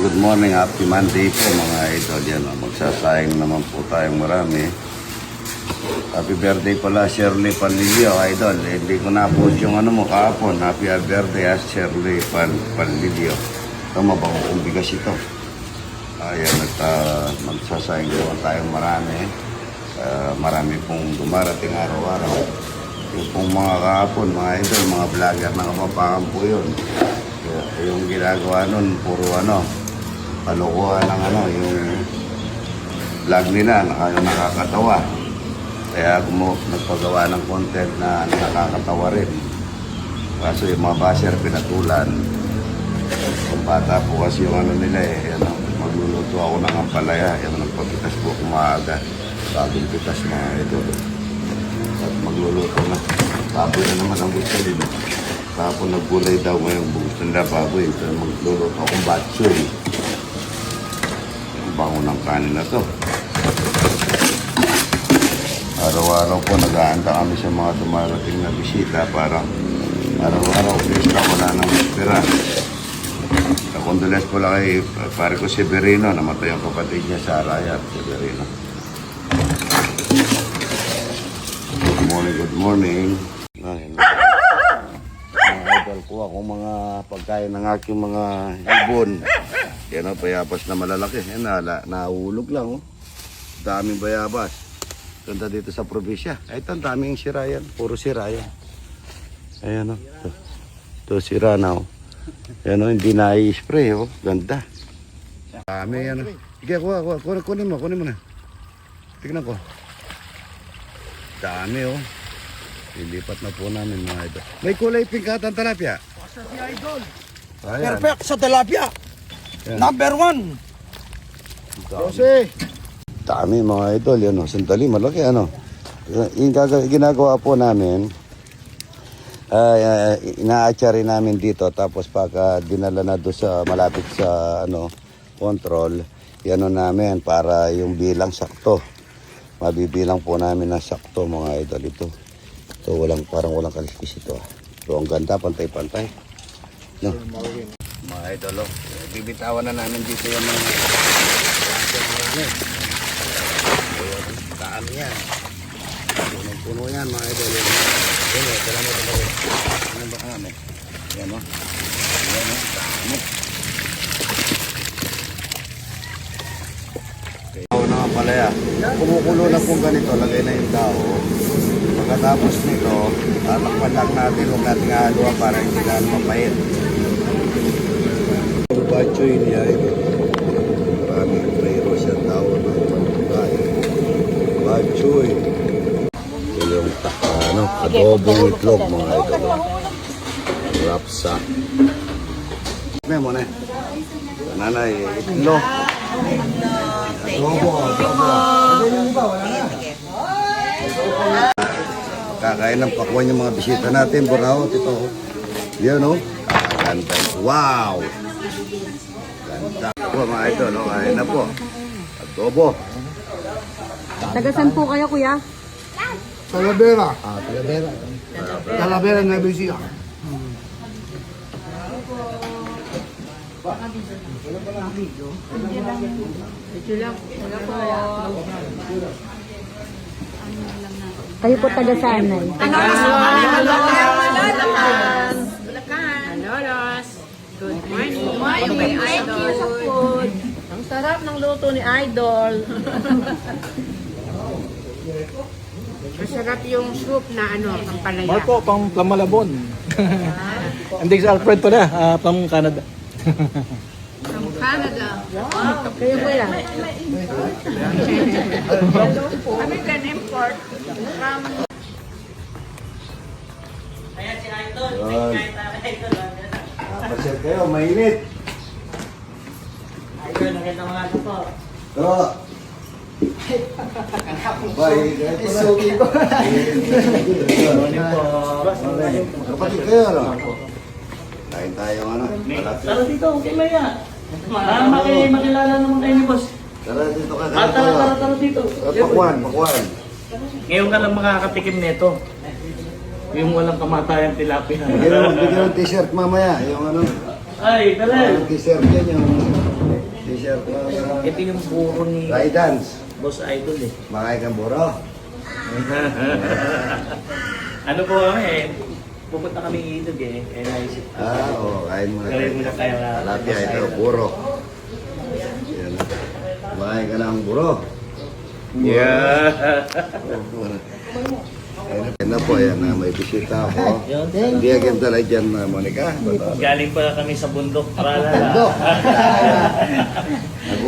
good morning. Happy Monday po mga idol. Yan, magsasayang naman po tayong marami. Happy birthday pala Shirley Panlilio, idol. Hindi ko na-post yung ano mo kahapon. Happy birthday Shirley Panlilio. Ito, mabang bigas ito. Ayan, at magsasayang naman tayong marami. Marami pong dumarating araw-araw. Yung pong mga kahapon, mga idol, mga vlogger na kapapakan po yun. Yung ginagawa nun, puro kalokohan ng yung vlog nila, nakakatawa. Kaya nagpagawa ng content na nakakatawa rin. Kaso yung mga basher pinatulan. Kung bata po kasi yung nila magluluto ako ng ampalaya. Nagpapitas po kumaaga. Bagong pitas mga ito. At magluluto na. Baboy na naman ang gusto din. Tapos naggulay daw ngayong gusto nila baboy. Magluluto akong batsoy. Ang bango ng kanin na to. Araw-araw po nag-aanta kami sa mga dumarating na bisita para araw-araw pista wala nang espera. Nakondoles po lang kay pare ko Severino. Namatay ang kapatid niya sa Araya, Severino. Good morning. Ko ako mga pagkain ng aking mga ibon. Yan o, bayabas na malalaki. Yan, nahulog lang. Oh. Daming bayabas. Ganda dito sa probinsya. Ito, ang daming sira yan. Puro sira yan. Ayan o. Ito sira na o. Yan o, hindi na i-spray o. Ganda. Dami yan o. Sige, kunin mo na. Tignan ko. Dami o. Ilipat na po namin mga idol. May kulay pink at ang talapia. Sa si idol. Ayan. Perfect sa talapia. Ayan. Number 1. Jose. Dami mga idol. Yan o. Sandali, malaki ano. Yung ginagawa po namin, ina-atchari namin dito. Tapos pagka dinala na doon sa malapit sa control, yan namin para yung bilang sakto. Mabibilang po namin na sakto mga idol ito. So parang walang kaliskis ito. So ang ganda, pantay-pantay. No. Mga idol, bibitawan na namin dito yung mga dami yan. Punong-puno yan mga idol. Yan, salamat na kayo. Ano ba kami? Yan o. Yan o, dami. Tao na pala yan. Kumukulo na pong ganito, lagay na yung tao. Pagkatapos nito, tatakpan lang natin, huwag natin haluan para hindi na mapahit. Ang batchoy niya, maraming mayroon siya tao ng pagkain. Batchoy. Ito yung adobong itlog mga ito. Rapsa. May mo na. Nanay, itlog. Adobo. Kakain ng pakwan yung mga bisita natin. Buraot ito. Yan o. Ganda. Wow! Ganda po mga ito. Kain na po. Adobo. Tagasan po kayo, kuya? Talavera. Talavera. Talavera na bisita. Kayo po taga-saan na eh? Malolos. Good morning. Thank you sa food. Ang sarap ng luto ni Idol. Masarap yung soup na pampalaya. Marco, pang Malabon. Hindi sa Alfred pala, pang Canada. From Canada. Kayo po lang. American import. From Pasyal kayo, mainit. Idol, magandang mga po. Ito. Bye. Isugi ko. Morning po. Kapatid kayo, Kain tayo, Tara dito, okay ba yan? Para makilala naman kayo ni boss. Tara dito ka. Tara dito. Pakwan. Ngayon ka lang makakatikim nito. Yung walang kamatayang tilapia. Bigyan ng t-shirt mamaya. Yung Ay, dali. t-shirt yan yung Ito yung buro ni Guidance. Boss Idol eh. Makain kang buro. Ano po kami eh, pupunta kami ilog eh. Kaya naisip ko. Oo, kain muna Gawin muna tayo na. Tilapia ito, buro. Yan. Makain ka ng buro. Yeah. Ayan na po, ayan na, may bisita ako. Hindi agad talaga dyan, Monica. Galing pa kami sa bundok. Bundok.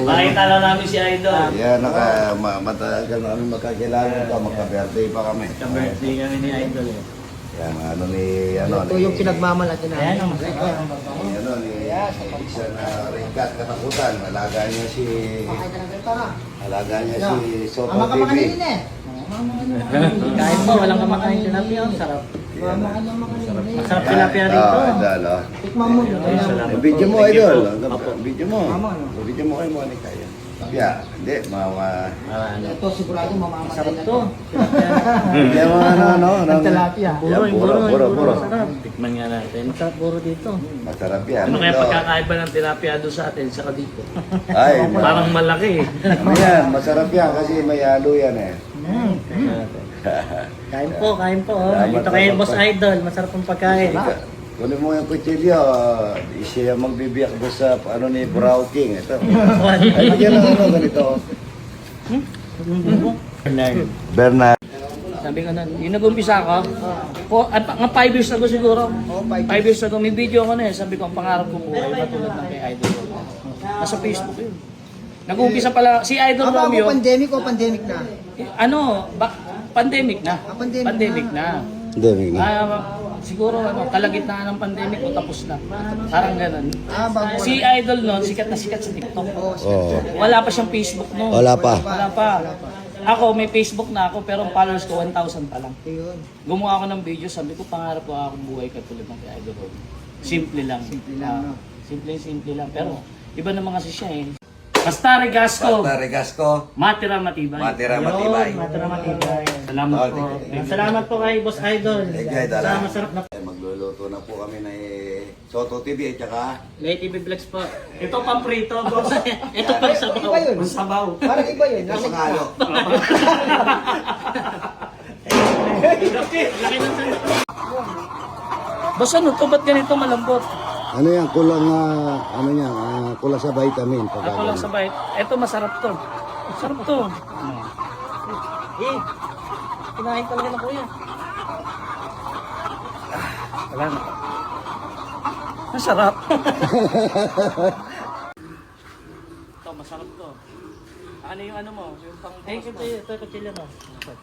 Makita lang namin si Idol. Yan, matagal na kami magkakilala ito, magka-birthday pa kami. Ka-birthday kami ni Idol eh. Yan, ano ni, Ito yung pinagmamalaki Ayan namin. ang masarap. ano ni, isa na ringkat katakutan. Alaga niya si Soto TV. Kain po, walang kamakain tilapia. Ang sarap. Masarap tilapia dito. Idol, oh. Tikman mo. Eh, video mo, Idol. Video mo. Video mo kay Monica yan. Yeah, hindi, Ito sigurado mamamatay Sarap na to. Bigyan mo ano. Tilapia. Yan, puro. Masarap. Tikman nga natin. Masarap puro dito. Masarap yan. Ano kaya Ito. pagkakaiba ng tilapia doon sa atin, saka dito? Ay, Parang malaki eh. ano yan, masarap yan kasi may halo yan eh. Kain po. Salamat, Ito kay salamat Boss pa. Idol, masarap ang pagkain. Kunin mo yung kutsilyo, siya magbibiyak doon sa ano ni Brow King. Ito. Ay, bigyan lang ano, ganito. Bernard. Sabi ko na, yung nag-umpisa ako, nga 5 years ago siguro. 5 years ago, may video ako na eh. Sabi ko, ang pangarap ko buhay, matulad ng kay Idol. Nasa Facebook yun. Nag-umpisa pala, si Idol Romeo, pandemic o pandemic na? pandemic na. pandemic Pandemic na. Demi. Siguro kalagitnaan ng pandemic o tapos na. Parang ganun. Bago. Si Idol noon, sikat na sikat sa TikTok. Oh. Wala pa siyang Facebook noon. Wala pa. Wala pa. Ako, may Facebook na ako, pero ang followers ko 1,000 pa lang. Ayun. Gumawa ako ng video, sabi ko, pangarap ko akong buhay katulad ng kay Idol Rob. Simple lang. Simple lang, no? Simple lang. Pero, iba naman kasi siya eh. Basta Regasco, Regasco. matira matibay. Matira Yun, matibay. Matira matibay. Salamat Oh, po. thank you. Salamat po kay Boss Idol. Thank you, Idol. Sa masarap na Magluluto na po kami ng Soto TV at saka Native Vlogs po. Ito pamprito, boss. Ito pang sabaw. Iba yun. Pang sabaw. Parang iba yun. sa pangalo. Laki ng sandok. Boss, ano to? Ba't ganito malambot? Ano yan, kulang kulang sa vitamin. Ako lang sa bite. Ito masarap to. Masarap to. Eh, kinain talaga na kuya. Wala na. Masarap. Ito, masarap to. Ano yung ano mo? Yung pang... Eh, ito kutsilyo mo.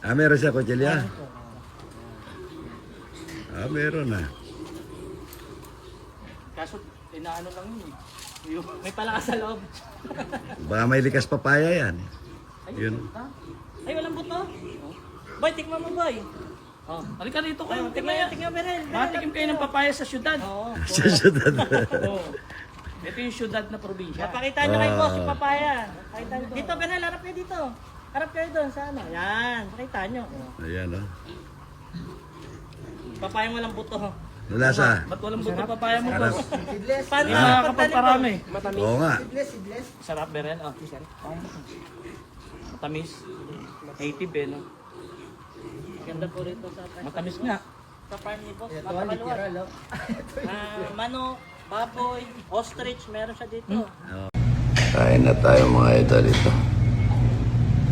Meron siya kutsilya? Meron na. Kaso, inaano lang yun eh. May palakas sa loob. Baka may likas papaya yan. Yun. Ha? Ay, walang buto. Boy, tikman mo, boy. Oh, halika dito kayo. Tikman, Berel. Matikim kayo ng papaya sa syudad. Oo. Sa syudad. Oo. Ito yung syudad na probinsya. Pakita nyo kay boss yung papaya. Pakita nyo. Dito, Berel, harap kayo dito. Harap kayo doon sa ano. Yan, pakita nyo. Ayan, oh. Papaya walang buto. Wala sa? Ba't walang buto papaya mo, boss? Paano makakapagparami? Oo nga. Sarap, Berel. Oh, matamis. Native eh, no? Ganda po rito sa matamis nga. Sa farm ni boss, mapakaluwag. Manok, baboy, ostrich, meron siya dito. Kain na tayo mga idol ito.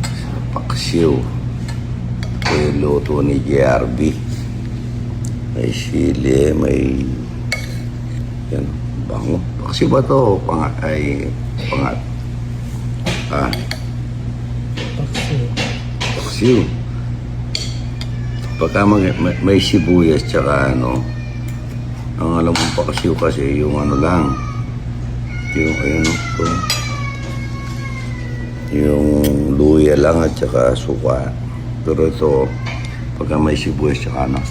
Sa paksiw. Ito yung luto ni JRB. May sili, may... Yan, bango. Paksiw ba ito? Pangat. Paksiw. Pagka may sibuyas tsaka ano, ang alam mong paksiw kasi yung ano lang, yung ayun ito, yung luya lang at saka suka. Pero ito, pagka may sibuyas tsaka ano,